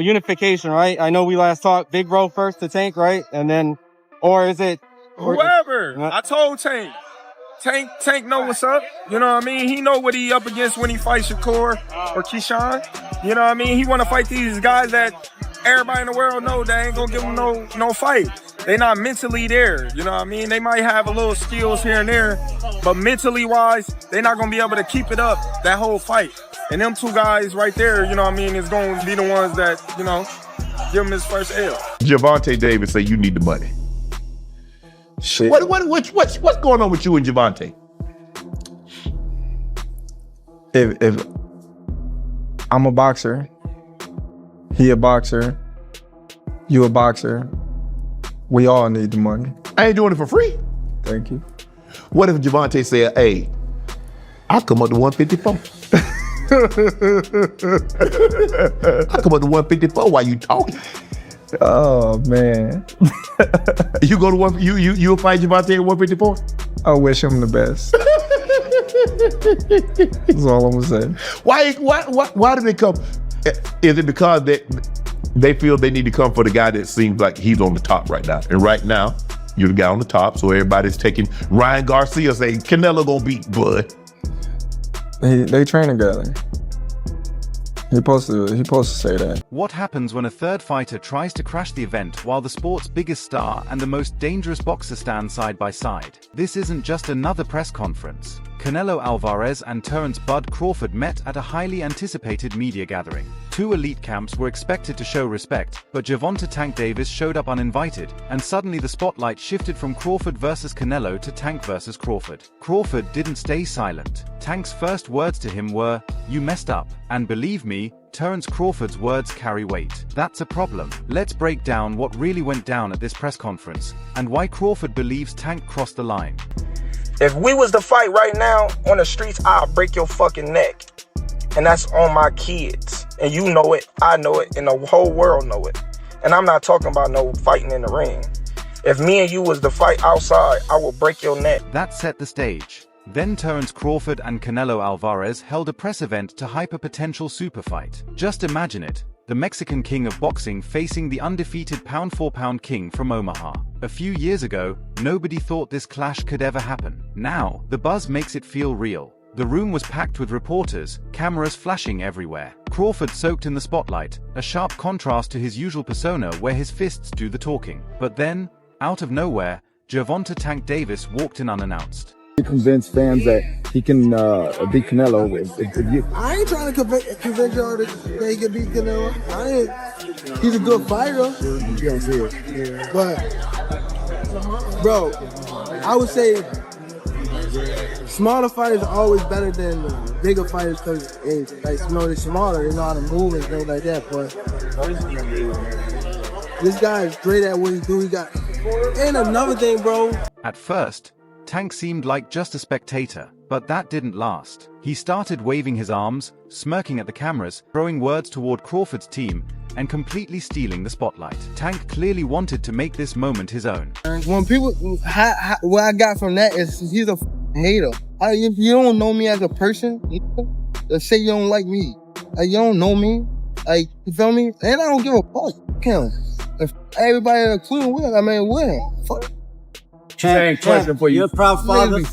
Unification, right? I know we last talked Big Bro first to Tank, right? And then, or is it whoever? I told Tank. Tank know what's up. You know what I mean? He know what he up against when he fights Shakur or Keyshawn. You know what I mean? He want to fight these guys that everybody in the world know they ain't gonna give him no fight. They not mentally there. You know what I mean? They might have a little skills here and there, but mentally wise, they not gonna be able to keep it up that whole fight. And them two guys right there, you know what I mean, is gonna be the ones that, you know, give him his first L. Gervonta Davis say you need the money. Shit. What's going on with you and Gervonta? If I'm a boxer, he a boxer, you a boxer, we all need the money. I ain't doing it for free. Thank you. What if Gervonta said, hey, I'll come up to 154. I'll come up to 154 while you talking. Oh man. You go to you'll fight Gervonta at 154? I wish him the best. That's all I'm gonna say. Why do they come? Is it because they feel they need to come for the guy that seems like he's on the top right now? And right now, you're the guy on the top, so everybody's taking Ryan Garcia saying Canelo gonna beat Bud. They train together. He supposed to say that. What happens when a third fighter tries to crash the event while the sport's biggest star and the most dangerous boxer stand side by side? This isn't just another press conference. Canelo Alvarez and Terence "Bud" Crawford met at a highly anticipated media gathering. Two elite camps were expected to show respect, but Gervonta "Tank" Davis showed up uninvited, and suddenly the spotlight shifted from Crawford versus Canelo to Tank versus Crawford. Crawford didn't stay silent. Tank's first words to him were, "You messed up." And believe me, Terence Crawford's words carry weight. That's a problem. Let's break down what really went down at this press conference, and why Crawford believes Tank crossed the line. If we was to fight right now on the streets, I'll break your fucking neck. And that's on my kids. And you know it, I know it, and the whole world know it. And I'm not talking about no fighting in the ring. If me and you was to fight outside, I will break your neck. That set the stage. Then Terence Crawford and Canelo Alvarez held a press event to hype a potential super fight. Just imagine it. The Mexican king of boxing facing the undefeated pound-for-pound king from Omaha. A few years ago, nobody thought this clash could ever happen. Now, the buzz makes it feel real. The room was packed with reporters, cameras flashing everywhere. Crawford soaked in the spotlight, a sharp contrast to his usual persona where his fists do the talking. But then, out of nowhere, Gervonta "Tank" Davis walked in unannounced. Convince fans that he can beat Canelo. I ain't trying to convince y'all that he can beat Canelo. He's a good fighter. Yeah. But, bro, I would say smaller fighters are always better than bigger fighters because, like, you know, they're smaller, they know how to move and things like that. But this guy is great at what he do. And another thing, bro. At first, Tank seemed like just a spectator, but that didn't last. He started waving his arms, smirking at the cameras, throwing words toward Crawford's team, and completely stealing the spotlight. Tank clearly wanted to make this moment his own. When people, what I got from that is he's a hater. If you don't know me as a person, let's say you don't like me, you don't know me, you feel me? And I don't give a fuck. If everybody including win, I mean win. Fuck. Tank, question for you. You're a proud father.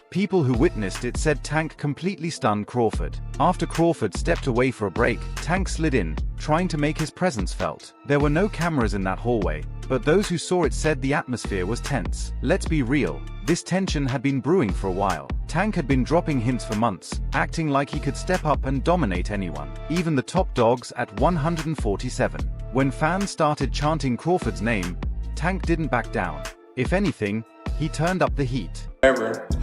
People who witnessed it said Tank completely stunned Crawford. After Crawford stepped away for a break, Tank slid in, trying to make his presence felt. There were no cameras in that hallway, but those who saw it said the atmosphere was tense. Let's be real, this tension had been brewing for a while. Tank had been dropping hints for months, acting like he could step up and dominate anyone, even the top dogs at 147. When fans started chanting Crawford's name, Tank didn't back down. If anything, he turned up the heat.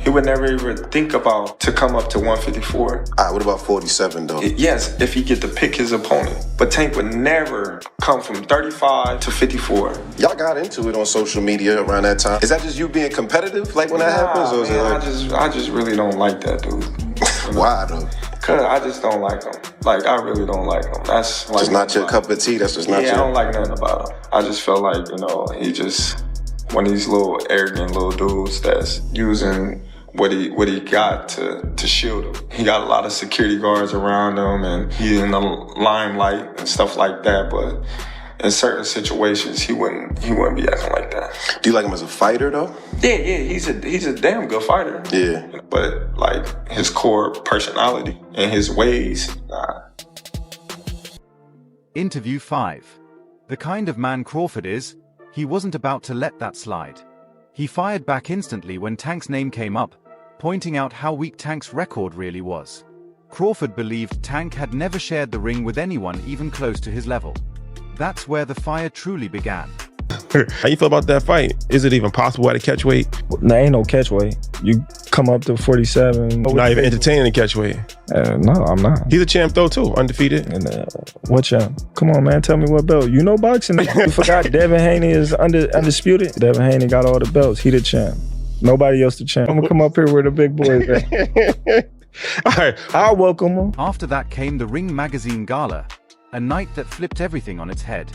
He would never even think about to come up to 154. What about 47 though? Yes, if he get to pick his opponent. But Tank would never come from 35 to 54. Y'all got into it on social media around that time. Is that just you being competitive, like when that happens? Or Man, is it like... I just really don't like that dude. Why though? Cause I just don't like him. Like, I really don't like him. That's like just not your cup of tea. That's just not your... I don't like nothing about him. I just feel like, you know, he just one of these little arrogant little dudes that's using what he got to shield him. He got a lot of security guards around him, and he in the limelight and stuff like that. But in certain situations, he wouldn't be acting like that. Do you like him as a fighter though? Yeah, he's a damn good fighter. Yeah. But like his core personality and his ways, nah. Interview 5. The kind of man Crawford is, he wasn't about to let that slide. He fired back instantly when Tank's name came up, pointing out how weak Tank's record really was. Crawford believed Tank had never shared the ring with anyone even close to his level. That's where the fire truly began. How you feel about that fight? Is it even possible at a catch weight? There ain't no catch weight. You come up to 47. You're not even entertaining the catch weight. No, I'm not. He's a champ though too, undefeated. And what champ? Come on, man, tell me what belt. You know boxing. You forgot Devin Haney is undisputed. Devin Haney got all the belts. He the champ. Nobody else the champ. I'm gonna come up here where the big boys at. All right, I'll welcome him. After that came the Ring Magazine Gala, a night that flipped everything on its head.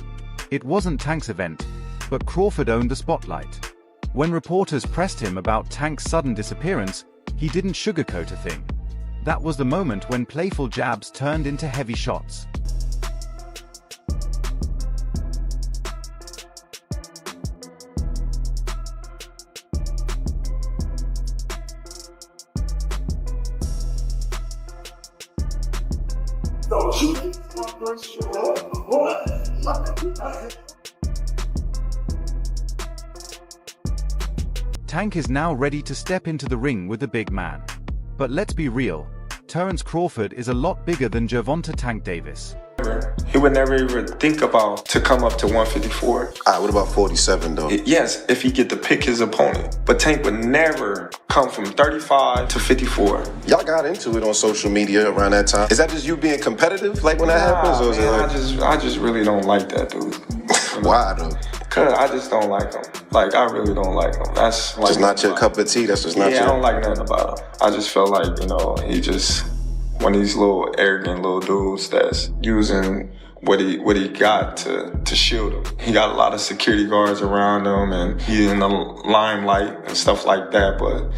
It wasn't Tank's event, but Crawford owned the spotlight. When reporters pressed him about Tank's sudden disappearance, he didn't sugarcoat a thing. That was the moment when playful jabs turned into heavy shots. Tank is now ready to step into the ring with the big man. But let's be real, Terence Crawford is a lot bigger than Gervonta Tank Davis. He would never even think about to come up to 154. What about 47 though? Yes, if he get to pick his opponent. But Tank would never come from 35 to 54. Y'all got into it on social media around that time. Is that just you being competitive, like when that happens? Or is it like... I just really don't like that dude. Why though? Cause I just don't like him. Like, I really don't like him. That's like just not your cup of tea. That's just not your... I don't like nothing about him. I just feel like, he just one of these little arrogant little dudes that's using what he got to shield him. He got a lot of security guards around him, and he in the limelight and stuff like that. But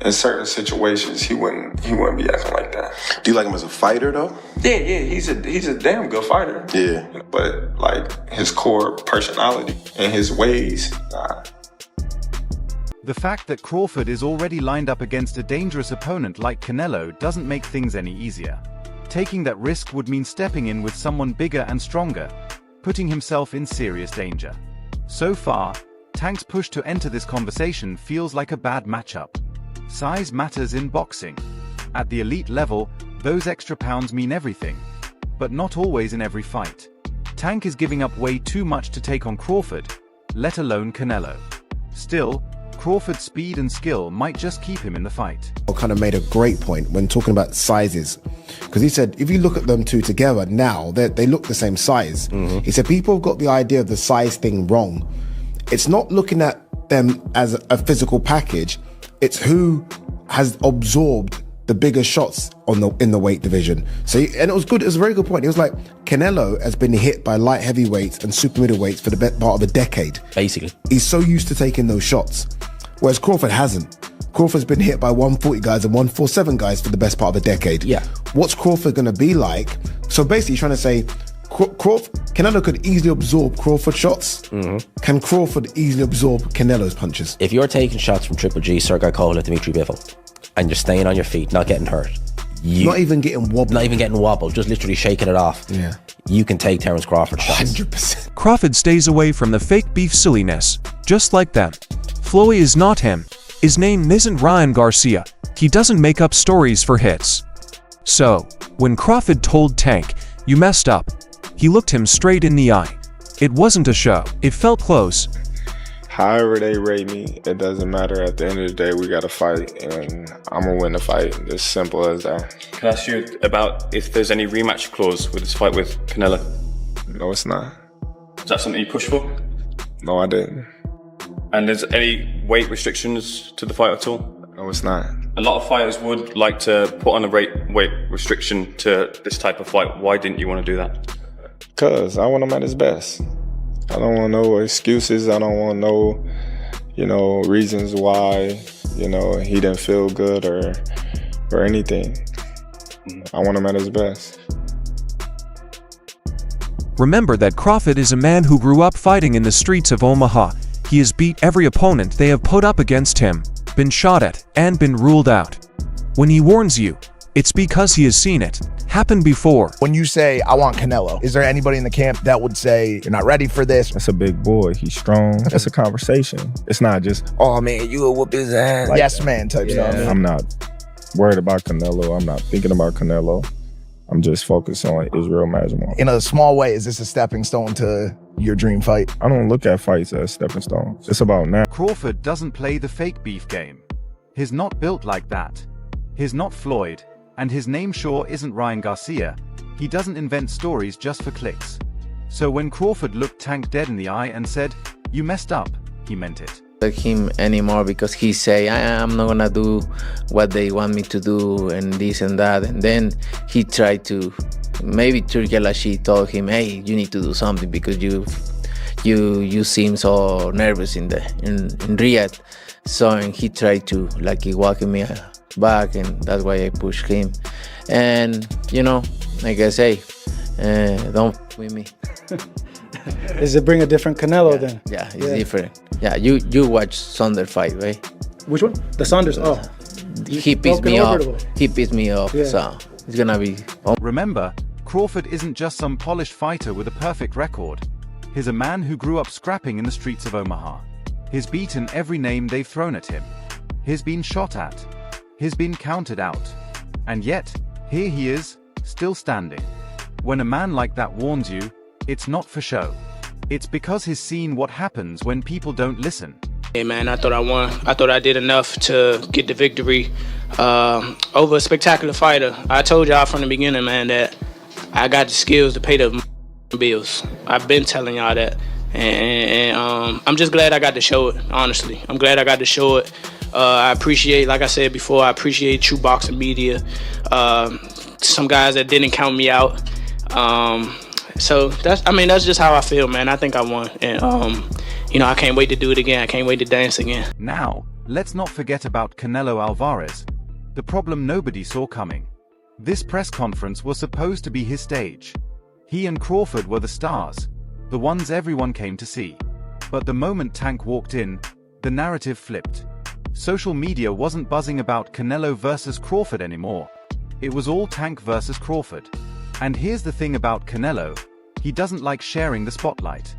in certain situations, he wouldn't be acting like that. Do you like him as a fighter though? Yeah, he's a damn good fighter. Yeah. But like his core personality and his ways, nah. The fact that Crawford is already lined up against a dangerous opponent like Canelo doesn't make things any easier. Taking that risk would mean stepping in with someone bigger and stronger, putting himself in serious danger. So far, Tank's push to enter this conversation feels like a bad matchup. Size matters in boxing. At the elite level, those extra pounds mean everything, but not always in every fight. Tank is giving up way too much to take on Crawford, let alone Canelo. Still, Crawford's speed and skill might just keep him in the fight. Kind of made a great point when talking about sizes, because he said if you look at them two together now, they look the same size. He said people have got the idea of the size thing wrong. It's not looking at them as a physical package, it's who has absorbed the bigger shots in the weight division. So, and it was good. It was a very good point. He was like, Canelo has been hit by light heavyweights and super middleweights for the best part of a decade. Basically, he's so used to taking those shots, whereas Crawford hasn't. Crawford's been hit by 140 guys and 147 guys for the best part of a decade. Yeah. What's Crawford going to be like? So basically, he's trying to say, Canelo could easily absorb Crawford shots. Can Crawford easily absorb Canelo's punches? If you're taking shots from Triple G, Sergei Kovalev, Dimitri Bivol, and you're staying on your feet, not getting hurt, not even getting wobbled, just literally shaking it off. Yeah, you can take Terence Crawford shots. 100%. Crawford stays away from the fake beef silliness, just like that. Floyd is not him. His name isn't Ryan Garcia. He doesn't make up stories for hits. So, when Crawford told Tank, "You messed up," he looked him straight in the eye. It wasn't a show. It felt close. However they rate me, it doesn't matter. At the end of the day, we got to fight, and I'm going to win the fight. It's simple as that. Can I ask you about if there's any rematch clause with this fight with Canelo? No, it's not. Is that something you pushed for? No, I didn't. And there's any weight restrictions to the fight at all? No, it's not. A lot of fighters would like to put on a weight restriction to this type of fight. Why didn't you want to do that? Because I want him at his best. I don't want no excuses. I don't want no, reasons why you know, he didn't feel good or anything. I want him at his best. Remember that Crawford is a man who grew up fighting in the streets of Omaha. He has beat every opponent they have put up against him, been shot at, and been ruled out. When he warns you, it's because he has seen it happen before. When you say, I want Canelo, is there anybody in the camp that would say, you're not ready for this? That's a big boy. He's strong. That's a conversation. It's not just, oh man, you will whoop his ass. Like yes, man type stuff. I'm not worried about Canelo. I'm not thinking about Canelo. I'm just focused on Israel Majimov. In a small way, is this a stepping stone to your dream fight? I don't look at fights as stepping stones. It's about now. Crawford doesn't play the fake beef game. He's not built like that. He's not Floyd, and his name sure isn't Ryan Garcia. He doesn't invent stories just for clicks. So when Crawford looked Tank dead in the eye and said, "You messed up," he meant it. Like him anymore because he say I'm not gonna do what they want me to do and this and that, and then he tried to, maybe Turki Al-Ashi told him, hey, you need to do something because you seem so nervous in Riyadh. So and he tried to like he walking me back, and that's why I pushed him. And you know, like I say, don't with me. Does it bring a different Canelo then? Yeah, it's different. Yeah, you watch Saunders fight, right? Which one? The Saunders. Oh, he pissed me off. He pissed me off. Yeah. So it's gonna be. Remember, Crawford isn't just some polished fighter with a perfect record. He's a man who grew up scrapping in the streets of Omaha. He's beaten every name they've thrown at him. He's been shot at. He's been counted out. And yet, here he is, still standing. When a man like that warns you, it's not for show. It's because he's seen what happens when people don't listen. Hey man, I thought I won. I thought I did enough to get the victory over a spectacular fighter. I told y'all from the beginning, man, that I got the skills to pay the bills. I've been telling y'all that. And I'm just glad I got to show it, honestly. I'm glad I got to show it. I appreciate, like I said before, I appreciate true boxing media. Some guys that didn't count me out. So that's just how I feel, man. I think I won, and I can't wait to do it again. I can't wait to dance again. Now, let's not forget about Canelo Alvarez, the problem nobody saw coming. This press conference was supposed to be his stage. He and Crawford were the stars, the ones everyone came to see. But the moment Tank walked in, the narrative flipped. Social media wasn't buzzing about Canelo versus Crawford anymore. It was all Tank versus Crawford. And here's the thing about Canelo, he doesn't like sharing the spotlight.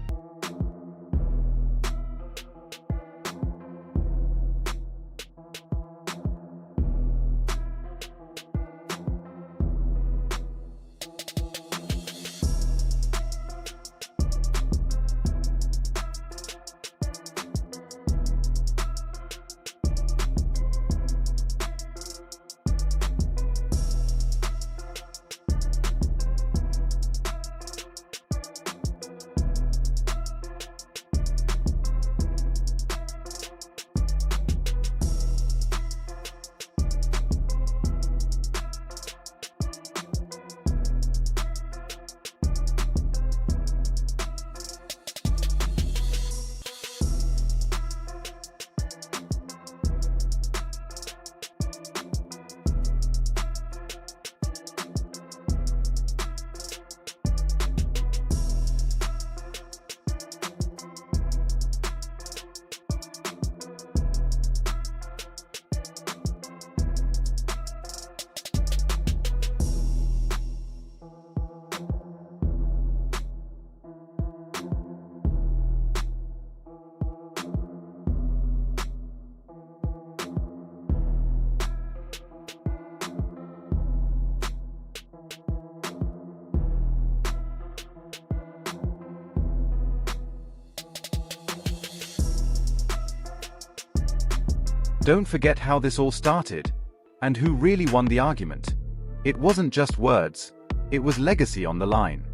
Don't forget how this all started, and who really won the argument. It wasn't just words, it was legacy on the line.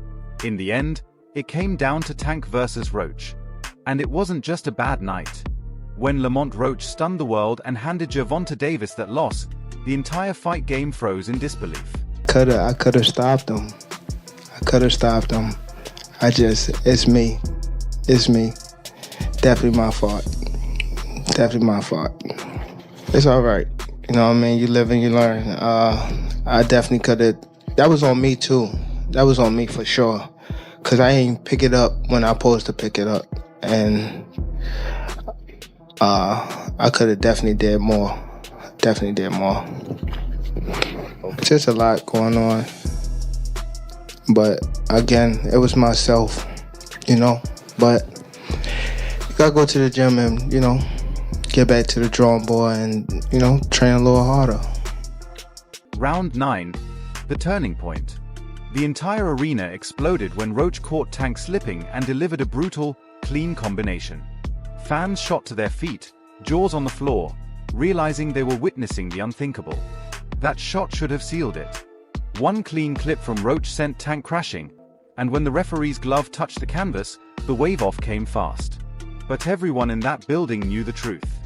In the end, it came down to Tank versus Roach. And it wasn't just a bad night. When Lamont Roach stunned the world and handed Gervonta Davis that loss, the entire fight game froze in disbelief. I could have stopped him. It's me. Definitely my fault. It's all right. You know what I mean? You live and you learn. I definitely could have. That was on me too. That was on me for sure. Cause I ain't pick it up when I supposed to pick it up, and I could have definitely did more. Definitely did more. Just a lot going on. But again, it was myself, you know. But you gotta go to the gym and, you know, get back to the drawing board and, you know, train a little harder. Round 9, the turning point. The entire arena exploded when Roach caught Tank slipping and delivered a brutal, clean combination. Fans shot to their feet, jaws on the floor, realizing they were witnessing the unthinkable. That shot should have sealed it. One clean clip from Roach sent Tank crashing, and when the referee's glove touched the canvas, the wave-off came fast. But everyone in that building knew the truth.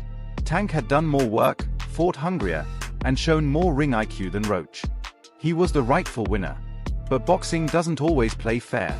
Tank had done more work, fought hungrier, and shown more ring IQ than Roach. He was the rightful winner. But boxing doesn't always play fair.